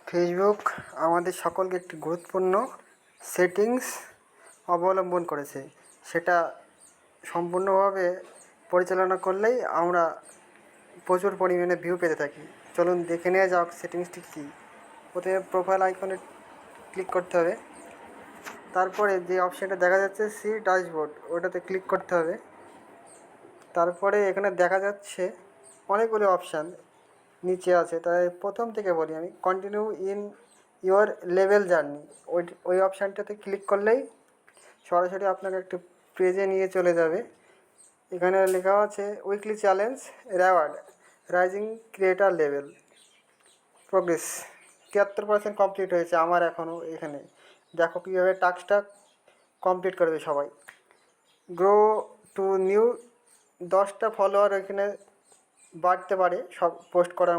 Facebook আমাদের সকলকে একটি গুরুত্বপূর্ণ সেটিংস অবলম্বন করেছে। সেটা সম্পূর্ণভাবে পরিচালনা করলেই আমরা প্রচুর পরিমাণে ভিউ পেতে থাকি। চলুন দেখে নেওয়া যাক সেটিংসটি কী। প্রথমে প্রোফাইল আইকনে ক্লিক করতে হবে। তারপরে যে অপশানটা দেখা যাচ্ছে সি ড্যাশবোর্ড, ওটাতে ক্লিক করতে হবে। তারপরে এখানে দেখা যাচ্ছে অনেকগুলো অপশান নিচে আছে, তাই প্রথম থেকে বলি আমি, continue in your level journey. ওই অপশানটাতে ক্লিক করলেই সরাসরি আপনাকে একটা পেজে নিয়ে চলে যাবে। এখানে লেখা আছে weekly challenge, reward, rising creator level, progress 73% complete হয়েছে আমার এখনও। এখানে দেখো কীভাবে টাস্কটা কমপ্লিট করবে সবাই। গ্রো টু নিউ 10টা ফলোয়ার এখানে বাড়তে পারে সব পোস্ট করার